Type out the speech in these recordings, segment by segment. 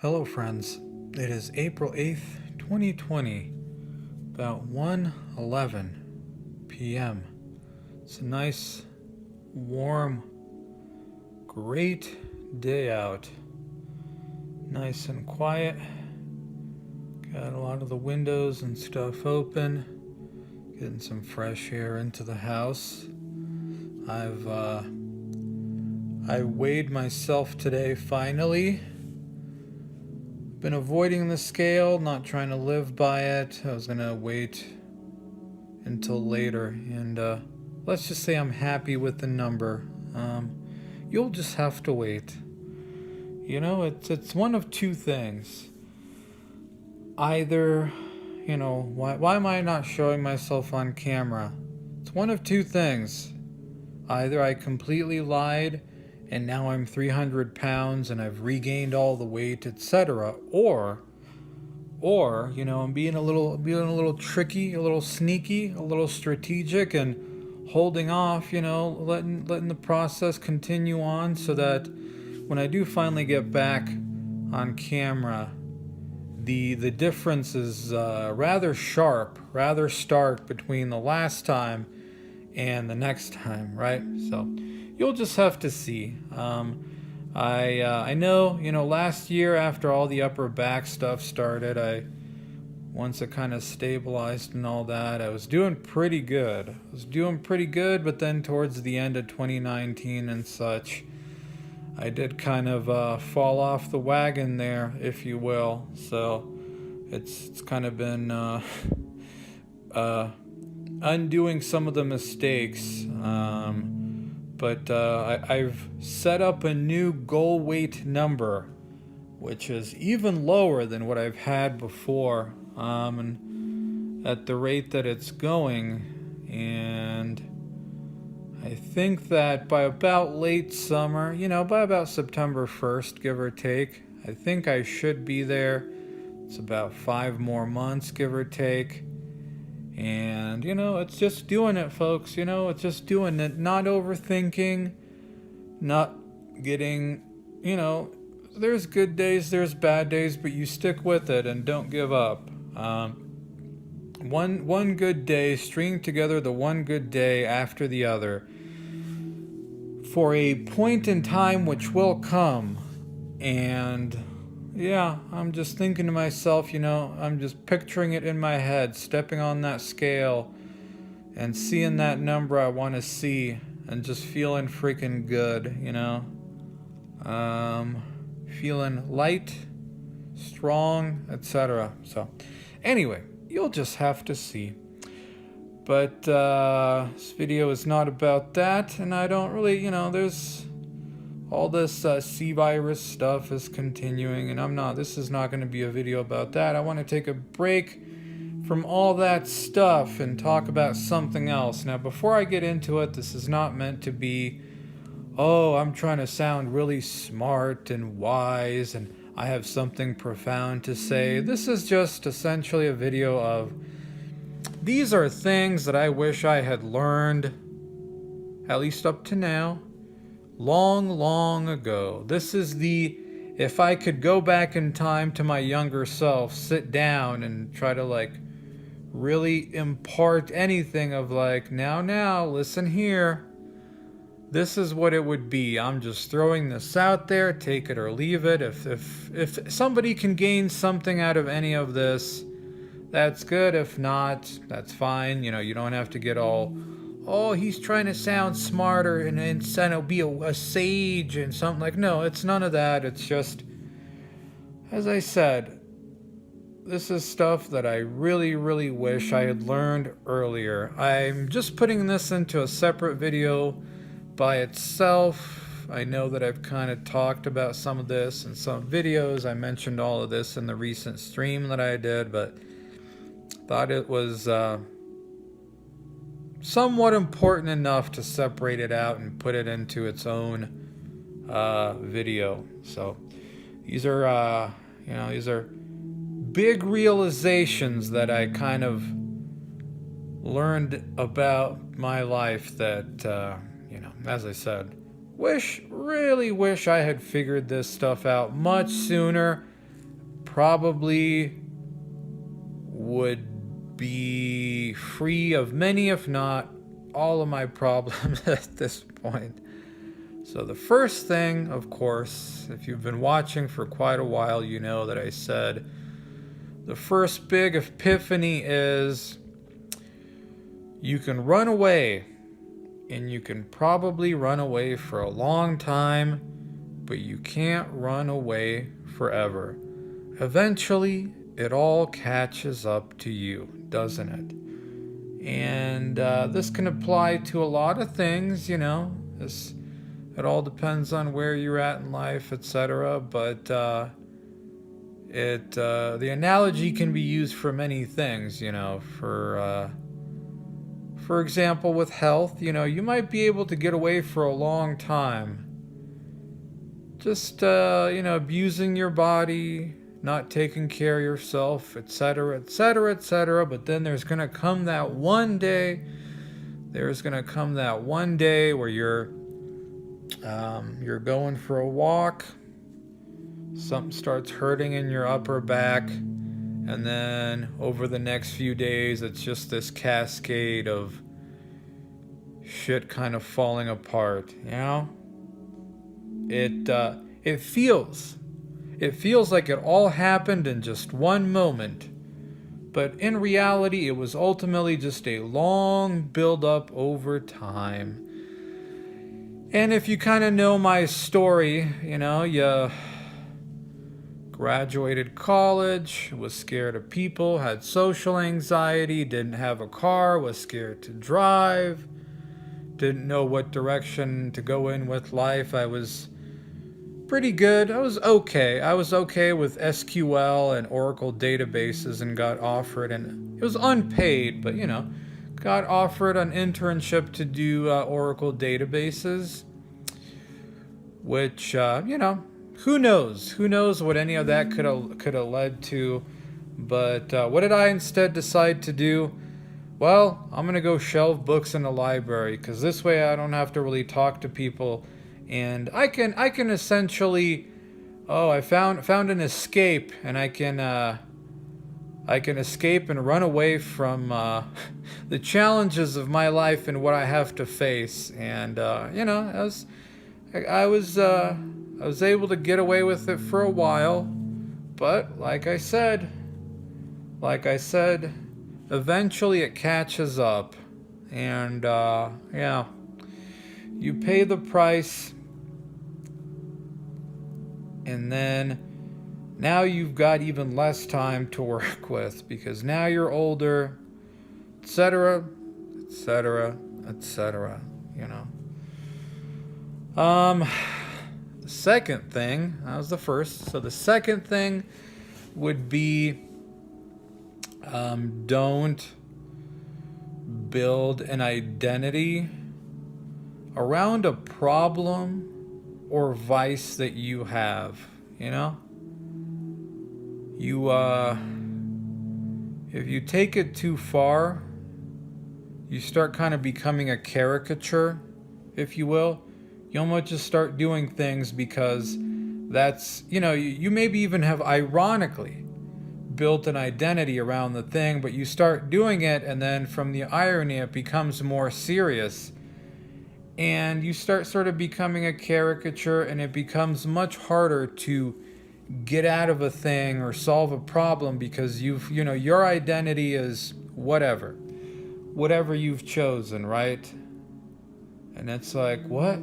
Hello friends, it is April 8th, 2020, about 1:11 p.m. It's a nice, warm, great day out. Nice and quiet. Got a lot of the windows and stuff open. Getting some fresh air into the house. I weighed myself today finally. Been avoiding the scale, not trying to live by it. I was gonna wait until later, and let's just say I'm happy with the number. You'll just have to wait. You know, it's one of two things. Either, why am I not showing myself on camera? It's one of two things. Either I completely lied and now I'm 300 pounds and I've regained all the weight, etc. Or, I'm being a little tricky, a little sneaky, a little strategic, and holding off, letting the process continue on so that when I do finally get back on camera, the difference is rather sharp, rather stark between the last time and the next time, right? So you'll just have to see. I know, last year after all the upper back stuff started, once it kind of stabilized and all that, I was doing pretty good. But then towards the end of 2019 and such, I did kind of fall off the wagon there, if you will. So it's kind of been undoing some of the mistakes. But I've set up a new goal weight number, which is even lower than what I've had before. And at the rate that it's going, and I think that by about late summer, by about September 1st, give or take, I think I should be there. It's about 5 more months, give or take. And, it's just doing it, folks. It's just doing it. Not overthinking, not getting, there's good days, there's bad days, but you stick with it and don't give up. One good day, string together the one good day after the other for a point in time which will come. And yeah, I'm just thinking to myself, I'm just picturing it in my head, stepping on that scale and seeing that number I want to see and just feeling freaking good, feeling light, strong, etc. So anyway, you'll just have to see. But this video is not about that, and I don't really, there's all this C virus stuff is continuing, and this is not going to be a video about that. I want to take a break from all that stuff and talk about something else. Now, before I get into it, this is not meant to be, I'm trying to sound really smart and wise, and I have something profound to say. This is just essentially a video of, these are things that I wish I had learned, at least up to now, long ago. This is if I could go back in time to my younger self, sit down and try to really impart anything of now, listen here. This is what it would be. I'm just throwing this out there, take it or leave it. If somebody can gain something out of any of this, that's good. If not, that's fine. You don't have to get all, he's trying to sound smarter and be a sage and something no, it's none of that. It's just, as I said, this is stuff that I really wish I had learned earlier. I'm just putting this into a separate video by itself. I know that I've kind of talked about some of this in some videos. I mentioned all of this in the recent stream that I did, but thought it was somewhat important enough to separate it out and put it into its own video. So these are big realizations that I kind of learned about my life that as I said, really wish I had figured this stuff out much sooner. probably would be free of many, if not all of my problems at this point. So the first thing, of course, if you've been watching for quite a while, you know that I said the first big epiphany is you can run away, and you can probably run away for a long time, but you can't run away forever. Eventually, it all catches up to you, doesn't it? And this can apply to a lot of things, you know. It all depends on where you're at in life, etc. But the analogy can be used for many things, you know. For example, with health, you know, you might be able to get away for a long time, just abusing your body, not taking care of yourself, etc., etc., etc. But then there's gonna come that one day. There's gonna come that one day where you're going for a walk, something starts hurting in your upper back, and then over the next few days it's just this cascade of shit kind of falling apart, you know? It feels like it all happened in just one moment, but in reality it was ultimately just a long build up over time. And if you kind of know my story, you know, you graduated college, was scared of people, had social anxiety, didn't have a car, was scared to drive, didn't know what direction to go in with life. I was pretty good. I was okay with SQL and Oracle databases, and got offered, and it was unpaid, but you know, got offered an internship to do Oracle databases, which you know, who knows what any of that could have led to. But what did I instead decide to do? Well, I'm gonna go shelve books in the library, because this way I don't have to really talk to people, and I can essentially, I found an escape, and I can escape and run away from the challenges of my life and what I have to face. And you know, I was able to get away with it for a while, but like I said, eventually it catches up, and yeah, you pay the price, and then now you've got even less time to work with, because now you're older, etc., etc., etc., you know. The second thing, that was the first, so the second thing would be, don't build an identity around a problem or vice that you have, you know? If you take it too far, you start kind of becoming a caricature, if you will. You almost just start doing things because that's, you know, you maybe even have ironically built an identity around the thing, but you start doing it, and then from the irony it becomes more serious, and you start sort of becoming a caricature, and it becomes much harder to get out of a thing or solve a problem, because your identity is whatever you've chosen, right? And it's like, what?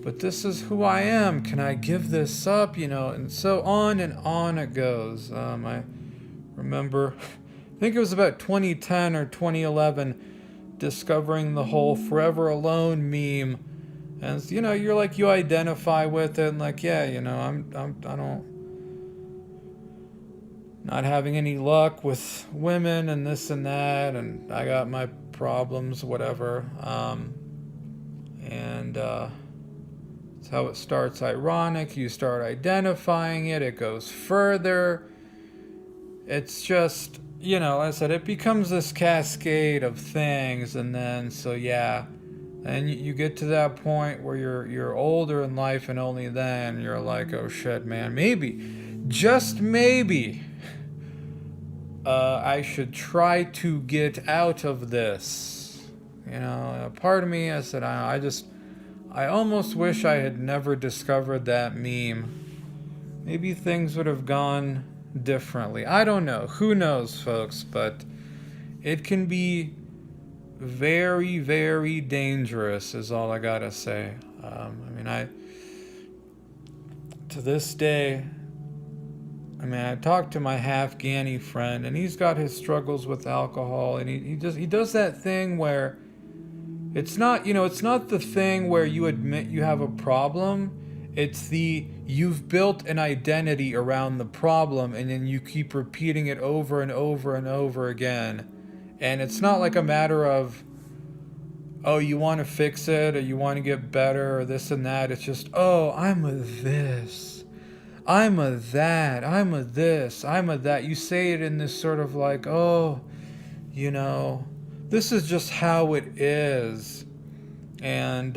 But this is who I am. Can I give this up? You know, and so on and on it goes. I remember, I think it was about 2010 or 2011, discovering the whole "Forever Alone" meme, and you know, you identify with it, and like, yeah, you know, I don't, not having any luck with women and this and that, and I got my problems, whatever, and that's how it starts. Ironic, you start identifying it, it goes further. It's just, you know, like I said, it becomes this cascade of things, and then, so yeah, and you get to that point where you're older in life, and only then you're like, oh shit, man, maybe just maybe, I should try to get out of this. You know, a part of me, I said, I almost wish I had never discovered that meme. Maybe things would have gone differently. I don't know. Who knows, folks? But it can be very, very dangerous, is all I gotta say. To this day, I talked to my Afghani friend, and he's got his struggles with alcohol, and he does that thing where it's not the thing where you admit you have a problem. It's you've built an identity around the problem, and then you keep repeating it over and over and over again. And it's not like a matter of, oh, you want to fix it, or you want to get better, or this and that. It's just, oh, I'm a this, I'm a that, I'm a this, I'm a that. You say it in this sort of like, oh, this is just how it is. And,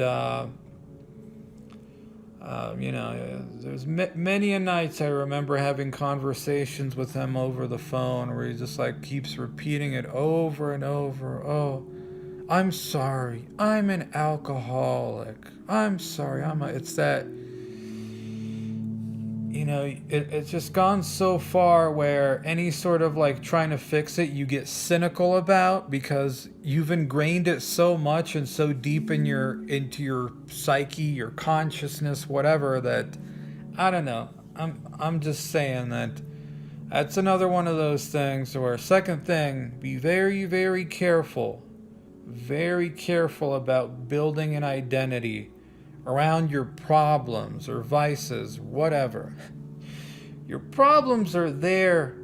there's many a nights I remember having conversations with him over the phone where he just like keeps repeating it over and over. Oh, I'm sorry, I'm an alcoholic. I'm sorry, it's that, it's just gone so far where any sort of like trying to fix it, you get cynical about, because you've ingrained it so much and so deep into your psyche, your consciousness, whatever, that, I don't know. I'm just saying that's another one of those things where, second thing, be very, very careful about building an identity around your problems or vices, whatever. Your problems are there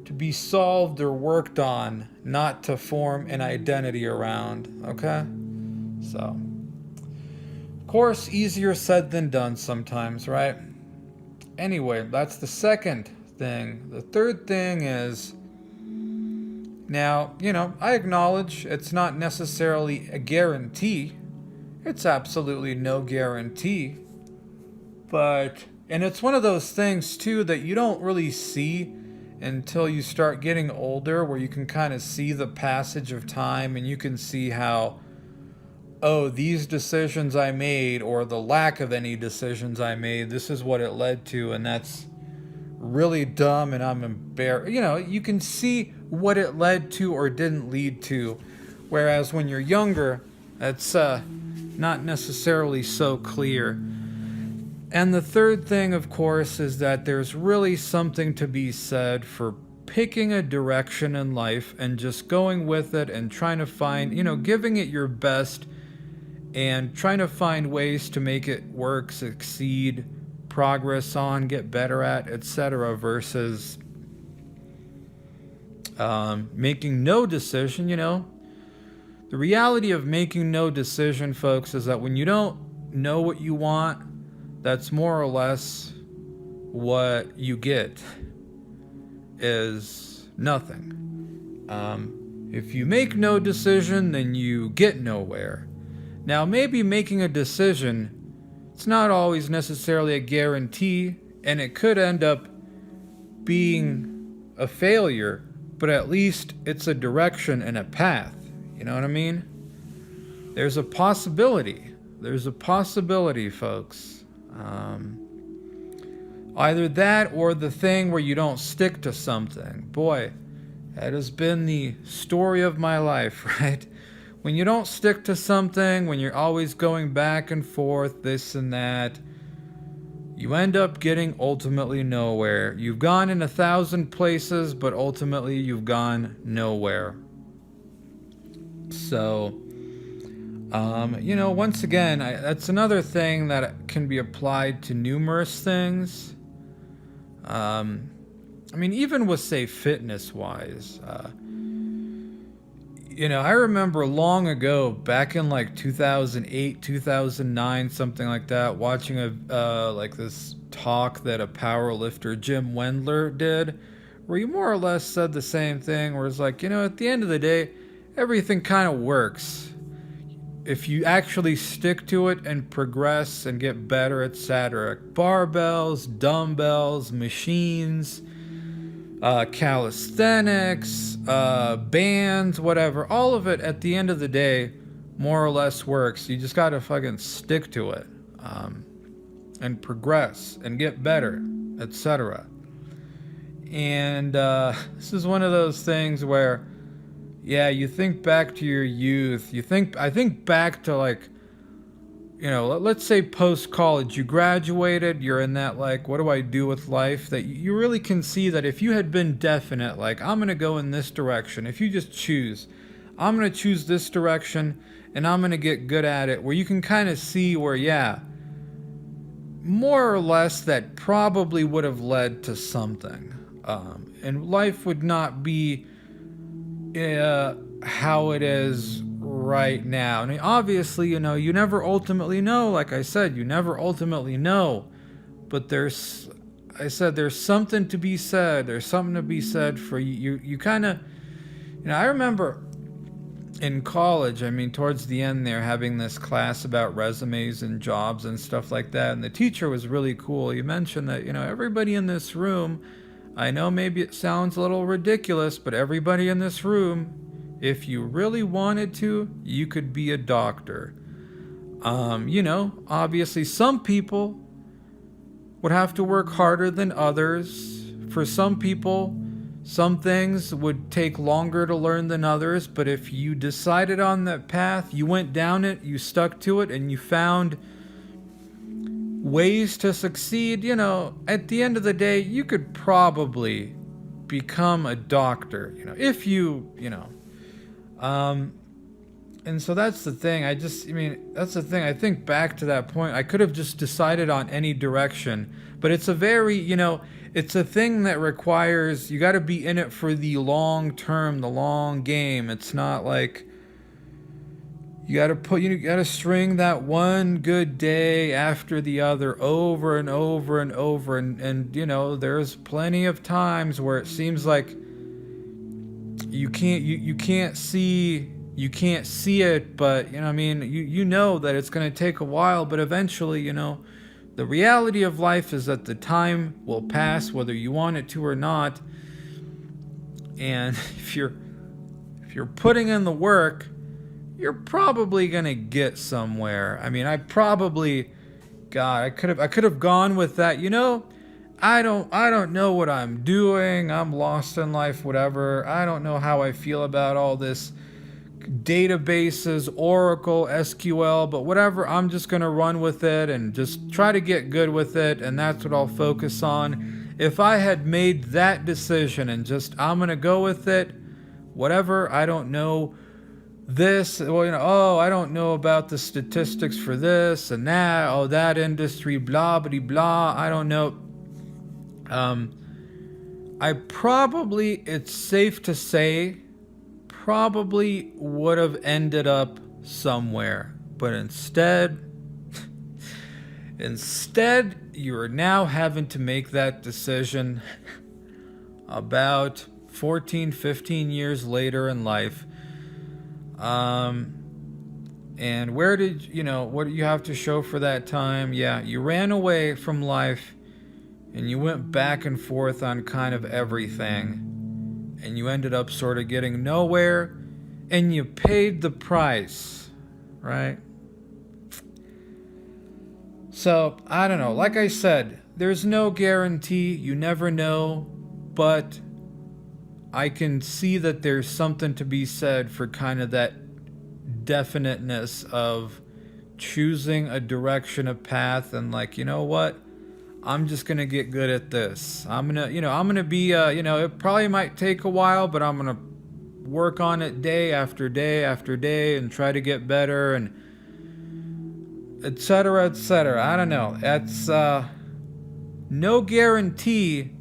to be solved or worked on, not to form an identity around, okay? So, of course, easier said than done sometimes, right? Anyway, that's the second thing. The third thing is, now, I acknowledge it's not necessarily a guarantee. It's absolutely no guarantee. And it's one of those things, too, that you don't really see until you start getting older, where you can kind of see the passage of time, and you can see how, oh, these decisions I made, or the lack of any decisions I made, this is what it led to, and that's really dumb, and I'm embarrassed. You can see what it led to or didn't lead to, whereas when you're younger, it's not necessarily so clear. And the third thing, of course, is that there's really something to be said for picking a direction in life and just going with it and trying to find, giving it your best and trying to find ways to make it work, succeed, progress on, get better at, etc., versus making no decision. The reality of making no decision, folks, is that when you don't know what you want, that's more or less what you get, is nothing. If you make no decision, then you get nowhere. Now, maybe making a decision, it's not always necessarily a guarantee, and it could end up being a failure, but at least it's a direction and a path. You know what I mean? There's a possibility. There's a possibility, folks. Either that or the thing where you don't stick to something. Boy, that has been the story of my life, right? When you don't stick to something, when you're always going back and forth, this and that, you end up getting ultimately nowhere. You've gone in 1,000 places, but ultimately you've gone nowhere. So, once again, that's another thing that can be applied to numerous things. Even with, say, fitness-wise, I remember long ago, back in like 2008, 2009, something like that, watching this talk that a power lifter, Jim Wendler, did, where he more or less said the same thing, where it's like, at the end of the day, everything kind of works. if you actually stick to it and progress and get better, etc. Barbells, dumbbells, machines, calisthenics, bands, whatever, all of it at the end of the day more or less works. You just gotta fucking stick to it, and progress and get better, etc. And this is one of those things where, yeah, you think back to your youth. I think back to, like, let's say post-college, you graduated, you're in that, like, what do I do with life? That you really can see that if you had been definite, like, I'm going to go in this direction. If you just choose, I'm going to choose this direction and I'm going to get good at it, where you can kind of see where, yeah, more or less that probably would have led to something. And life would not be how it is right now. I mean, obviously, you never ultimately know. Like I said, you never ultimately know. But there's something to be said. There's something to be said for you. You kind of, I remember in college, I mean, towards the end there, having this class about resumes and jobs and stuff like that. And the teacher was really cool. He mentioned that, everybody in this room, I know maybe it sounds a little ridiculous, but everybody in this room, if you really wanted to, you could be a doctor. Obviously some people would have to work harder than others. For some people, some things would take longer to learn than others, but if you decided on that path, you went down it, you stuck to it, and you found ways to succeed, at the end of the day, you could probably become a doctor, if you. And so that's the thing. That's the thing. I think back to that point, I could have just decided on any direction, but it's a very, it's a thing that requires, you got to be in it for the long term, the long game. It's not like, you gotta string that one good day after the other over and over and over, and there's plenty of times where it seems like you can't see it, but you know that it's gonna take a while, but eventually, the reality of life is that the time will pass whether you want it to or not. And if you're putting in the work, you're probably gonna get somewhere. I mean, I could have gone with that. I don't know what I'm doing. I'm lost in life, whatever. I don't know how I feel about all this databases, Oracle, SQL, but whatever. I'm just gonna run with it and just try to get good with it, and that's what I'll focus on. If I had made that decision and I'm gonna go with it, whatever, I don't know this, I don't know about the statistics for this and that, that industry, blah, blah, blah, I don't know. It's safe to say, probably would have ended up somewhere, but instead, you're now having to make that decision about 14, 15 years later in life. And what do you have to show for that time? Yeah, you ran away from life and you went back and forth on kind of everything, and you ended up sort of getting nowhere, and you paid the price, right? So, I don't know. Like I said, there's no guarantee. You never know, but I can see that there's something to be said for kind of that definiteness of choosing a direction, a path, and like, you know what? I'm just going to get good at this. I'm going to be, it probably might take a while, but I'm going to work on it day after day after day and try to get better, and etc., etc. I don't know. That's no guarantee,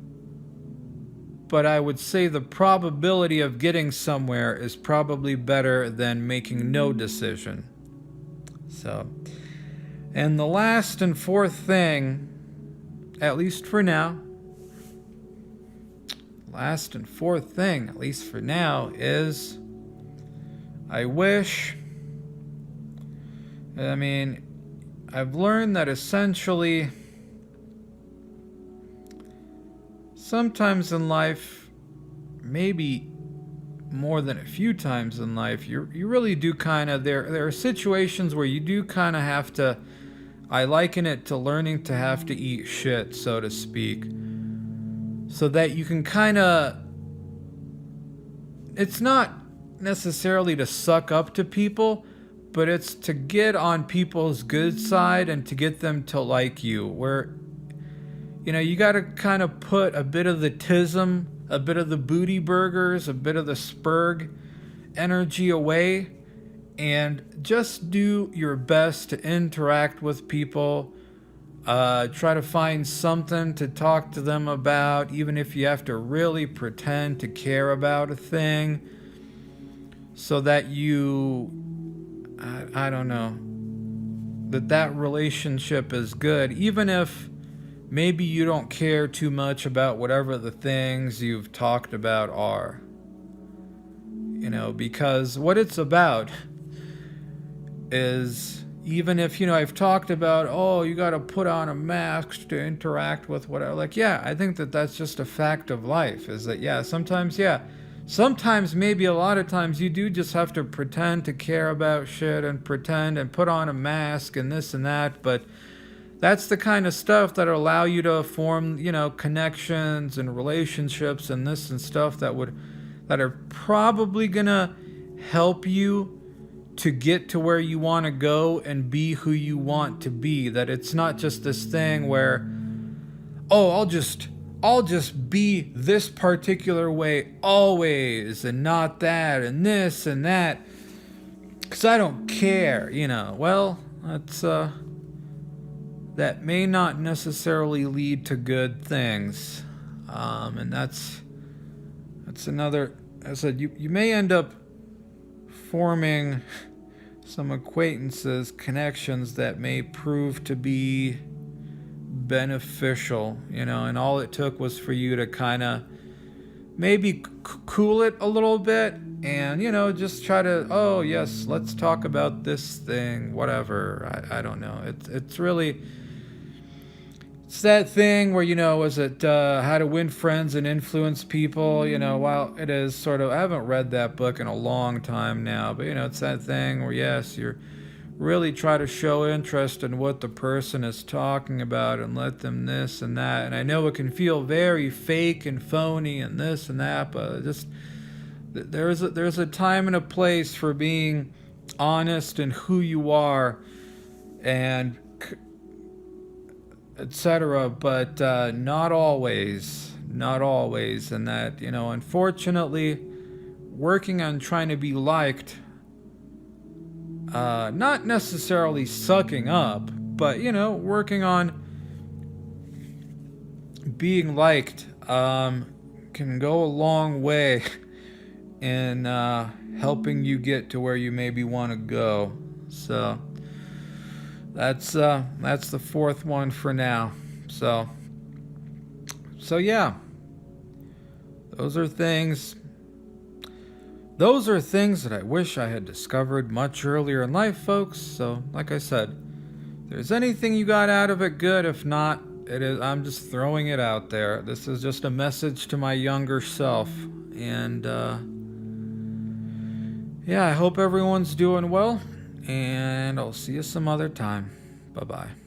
but I would say the probability of getting somewhere is probably better than making no decision. So, and the last and fourth thing, at least for now, is I wish I mean, I've learned that essentially sometimes in life, maybe more than a few times in life, you really do kind of, there are situations where you do kind of have to, I liken it to learning to have to eat shit, so to speak, so that you can kind of, it's not necessarily to suck up to people, but it's to get on people's good side and to get them to like you, where, you know, you got to kind of put a bit of the tism, a bit of the booty burgers, a bit of the spurg energy away, and just do your best to interact with people. Try to find something to talk to them about, even if you have to really pretend to care about a thing, so that you, I don't know, that relationship is good, even if maybe you don't care too much about whatever the things you've talked about are. You know, because what it's about is, even if, you know, I've talked about, oh, you got to put on a mask to interact with whatever. Like, yeah, I think that that's just a fact of life, is that, yeah, sometimes, maybe a lot of times you do just have to pretend to care about shit and pretend and put on a mask and this and that, but that's the kind of stuff that allow you to form, you know, connections and relationships and this and stuff that are probably gonna help you to get to where you want to go and be who you want to be. That it's not just this thing where, oh, I'll just be this particular way always and not that and this and that, because I don't care, you know. Well, that's that may not necessarily lead to good things, and that's another. I said, you may end up forming some acquaintances, connections that may prove to be beneficial, you know, and all it took was for you to kind of maybe cool it a little bit and, you know, just try to, oh yes, let's talk about this thing, whatever. I don't know. It's really, it's that thing where, you know, is it How to Win Friends and Influence People? You know, while it is sort of, I haven't read that book in a long time now, but, you know, it's that thing where, yes, you're really try to show interest in what the person is talking about and let them this and that. And I know it can feel very fake and phony and this and that, but just there's a time and a place for being honest in who you are and etc., but not always, and that, you know, unfortunately, working on trying to be liked, not necessarily sucking up, but, you know, working on being liked, can go a long way in helping you get to where you maybe want to go. So that's the fourth one for now. So yeah, those are things that I wish I had discovered much earlier in life, folks. So like I said, if there's anything you got out of it, good. If not, I'm just throwing it out there. This is just a message to my younger self. And yeah, I hope everyone's doing well, and I'll see you some other time. Bye-bye.